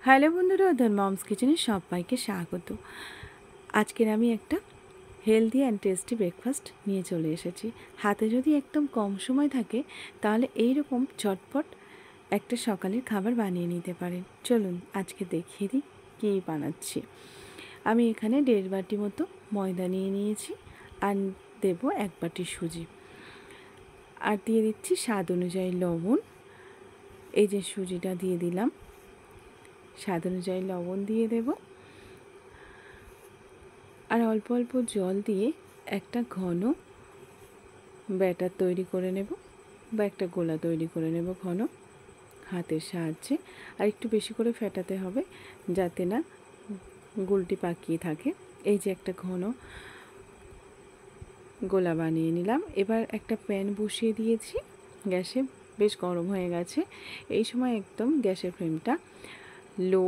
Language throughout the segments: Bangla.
হ্যালো বন্ধুরা, ওদের মমস কিচেনে সবাইকে স্বাগত। আজকের আমি একটা হেলদি অ্যান্ড টেস্টি ব্রেকফাস্ট নিয়ে চলে এসেছি। হাতে যদি একদম কম সময় থাকে তাহলে এই রকম চটপট একটা সকালের খাবার বানিয়ে নিতে পারেন। চলুন আজকে দেখিয়ে দিই কী বানাচ্ছি। আমি এখানে 1.5 বাটি মতো ময়দা নিয়ে নিয়েছি আর দেব 1 বাটি সুজি, আর দিয়ে দিচ্ছি স্বাদ অনুযায়ী লবণ। এই যে সুজিটা দিয়ে দিলাম, স্বাদ অনুযায়ী লবণ দিয়ে দেব, আর অল্প অল্প জল দিয়ে একটা ঘন ব্যাটার তৈরি করে নেব বা একটা গোলা তৈরি করে নেব ঘন হাতের সাহায্যে। আর একটু বেশি করে ফেটাতে হবে যাতে না গোলটি পাকিয়ে থাকে। এই যে একটা ঘন গোলা বানিয়ে নিলাম। এবার একটা প্যান বসিয়ে দিয়েছি গ্যাসে, বেশ গরম হয়ে গেছে। এই সময় একদম গ্যাসের ফ্লেমটা লো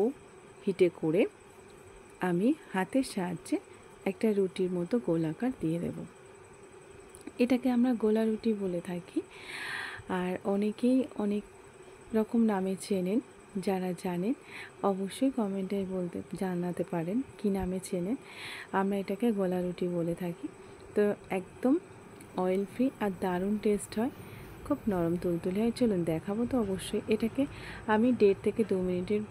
হিটে করে আমি হাতের সাহায্যে একটা রুটির মতো গোলাকার দিয়ে দেব। এটাকে আমরা গোলা রুটি বলে থাকি, আর অনেকেই অনেক রকম নামে চেনেন। যারা জানেন অবশ্যই কমেন্টে জানাতে পারেন কি নামে চেনেন। আমরা এটাকে গোলা রুটি বলে থাকি। তো একদম অয়েল ফ্রি আর দারুণ টেস্ট হয়, খুব নরম তুলতুলে হয়। চলুন দেখাবো তো অবশ্যই। এটাকে আমি 1.5 থেকে 2 মিনিটের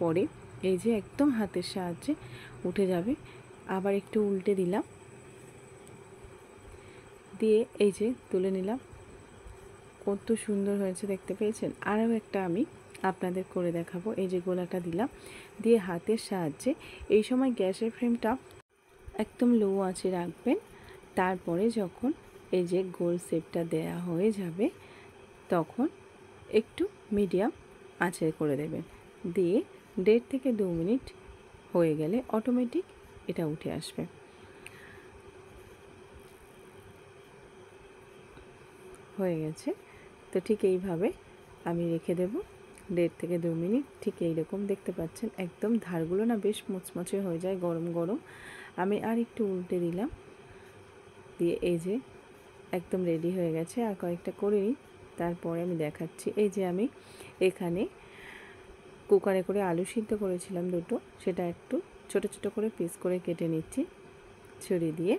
পরে এই যে একদম হাতের সাহায্যে উঠে যাবে, আবার একটু উল্টে দিলাম, দিয়ে এই যে তুলে নিলাম। কত সুন্দর হয়েছে দেখতে পেয়েছেন। আরও একটা আমি আপনাদের করে দেখাবো। এই যে গোলাটা দিলাম, দিয়ে হাতের সাহায্যে এই সময় গ্যাসের ফ্লেমটা একদম লো আঁচে রাখবেন। তারপরে যখন এই যে গোল শেপটা দেয়া হয়ে যাবে তখন একটু মিডিয়াম আঁচে করে দেবেন, দিয়ে 1.5 থেকে 2 মিনিট হয়ে গেলে অটোমেটিক এটা উঠে আসবে। হয়ে গেছে। তো ঠিক এইভাবে আমি রেখে দেব 1.5 থেকে 2 মিনিট। ঠিক এইরকম দেখতে পাচ্ছেন, একদম ধারগুলো না বেশ মুচমুচে হয়ে যায় গরম গরম। আমি আর একটু উল্টে দিলাম, দিয়ে এই যে একদম রেডি হয়ে গেছে। আর কয়েকটা করে নিই, তারপরে আমি দেখাচ্ছি। এই যে আমি এখানে কুকারে করে আলু সিদ্ধ করেছিলাম 2টো, সেটা একটু ছোট ছোট করে পিস করে কেটে নিচ্ছি ছুরি দিয়ে।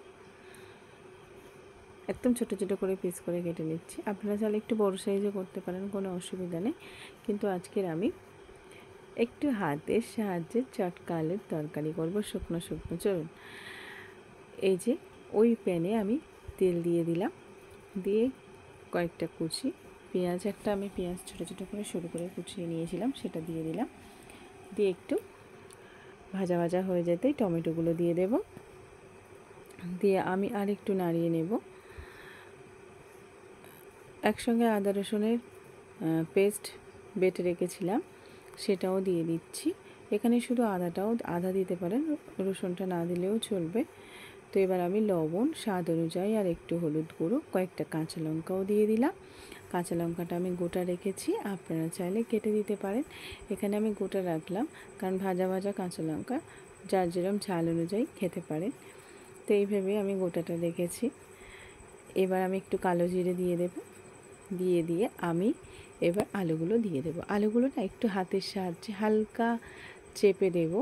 একদম ছোট ছোট করে পিস করে কেটে নিচ্ছি। আপনারা চাইলে একটু বড় সাইজে করতে পারেন, কোনো অসুবিধা নেই। কিন্তু আজকের আমি একটু হাতের সাহায্যে চটকা আলুর তরকারি করব, শুকনো শুকনো। চলুন, এই যে ওই প্যানে আমি তেল দিয়ে দিলাম, দিয়ে কয়েকটা কুচি পেঁয়াজ, আমি পেঁয়াজ ছোটো ছোটো করে সরু করে কুচিয়ে নিয়েছিলাম, সেটা দিয়ে দিলাম। দিয়ে একটু ভাজা ভাজা হয়ে যেতেই টমেটোগুলো দিয়ে দেব, দিয়ে আমি আর একটু নাড়িয়ে নেব। একসঙ্গে আদা রসুনের পেস্ট বেটে রেখেছিলাম, সেটাও দিয়ে দিচ্ছি। এখানে শুধু আদা দিতে পারেন, রসুনটা না দিলেও চলবে। তো এবার আমি লবণ স্বাদ অনুযায়ী আর একটু হলুদ গুঁড়ো, কয়েকটা কাঁচা লঙ্কাও দিয়ে দিলাম। কাঁচা লঙ্কাটা আমি গোটা রেখেছি, আপনারা চাইলে কেটে দিতে পারেন। এখানে আমি গোটা রাখলাম কারণ ভাজা ভাজা কাঁচা লঙ্কা যার যেরকম ঝাল অনুযায়ী খেতে পারেন। তো এইভাবে আমি গোটাটা রেখেছি। এবার আমি একটু কালো জিরে দিয়ে দেব, দিয়ে আমি এবার আলুগুলো দিয়ে দেব। আলুগুলো না একটু হাতের সাহায্যে হালকা চেপে দেব,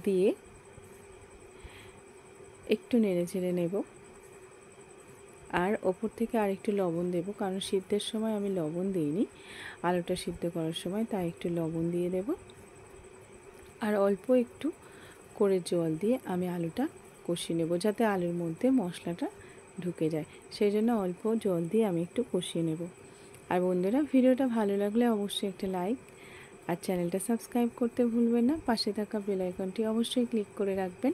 দিয়ে একটু নেড়ে চেড়ে নেব। আর ওপর থেকে আর একটু লবণ দেব, কারণ সিদ্ধের সময় আমি লবণ দিইনি, আলুটা সিদ্ধ করার সময় তাই একটু লবণ দিয়ে দেব। আর অল্প একটু করে জল দিয়ে আমি আলুটা কষিয়ে নেব, যাতে আলুর মধ্যে মশলাটা ঢুকে যায়। সেই জন্য অল্প জল দিয়ে আমি একটু কষিয়ে নেব। আর বন্ধুরা, ভিডিওটা ভালো লাগলে অবশ্যই একটা লাইক আর চ্যানেলটা সাবস্ক্রাইব করতে ভুলবেন না। পাশে থাকা বেল আইকনটি অবশ্যই ক্লিক করে রাখবেন,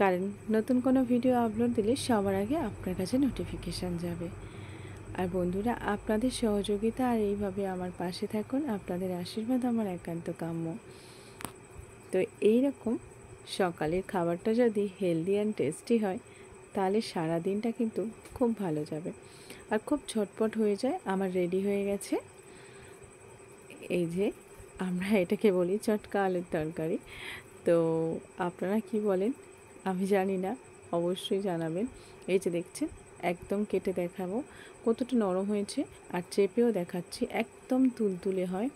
কারণ নতুন কোনো ভিডিও আপলোড দিলে সবার আগে আপনার কাছে নোটিফিকেশান যাবে। আর বন্ধুরা, আপনাদের সহযোগিতা আর এইভাবে আমার পাশে থাকুন, আপনাদের আশীর্বাদ আমার একান্ত কাম্য। তো এই রকম সকালের খাবারটা যদি হেলদি অ্যান্ড টেস্টি হয় তাহলে সারা দিনটা কিন্তু খুব ভালো যাবে আর খুব ঝটপট হয়ে যায়। আমার রেডি হয়ে গেছে। এই যে আমরা এটাকে বলি চটকা আলুর তরকারি। তো আপনারা কি বলেন আমি জানি না, অবশ্যই জানাবেন। এই যে দেখছেন, একদম কেটে দেখাবো কতটা নরম হয়েছে, আর চেপেও দেখাচ্ছি, একদম তুলতুলে হয়।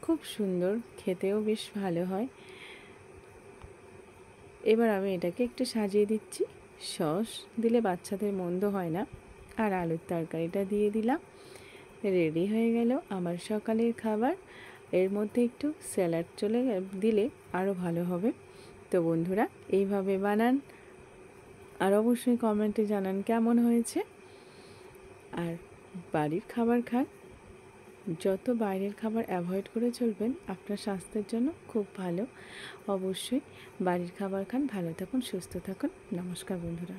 খুব সুন্দর, খেতেও বেশ ভালো হয়। এবার আমি এটাকে একটু সাজিয়ে দিচ্ছি। সস দিলে বাচ্চাদের মন্দ হয় না। আর আলুর তরকারিটা দিয়ে দিলাম। রেডি হয়ে গেল আমার সকালের খাবার। এর মধ্যে একটু স্যালাড দিলে আরও ভালো হবে। তো বন্ধুরা, এইভাবে বানান আর অবশ্যই কমেন্টে জানান কেমন হয়েছে। আর বাড়ির খাবার খান, যত বাইরের খাবার অ্যাভয়েড করে চলবেন আপনার স্বাস্থ্যের জন্য খুব ভালো। অবশ্যই বাড়ির খাবার খান, ভালো থাকুন, সুস্থ থাকুন। নমস্কার বন্ধুরা।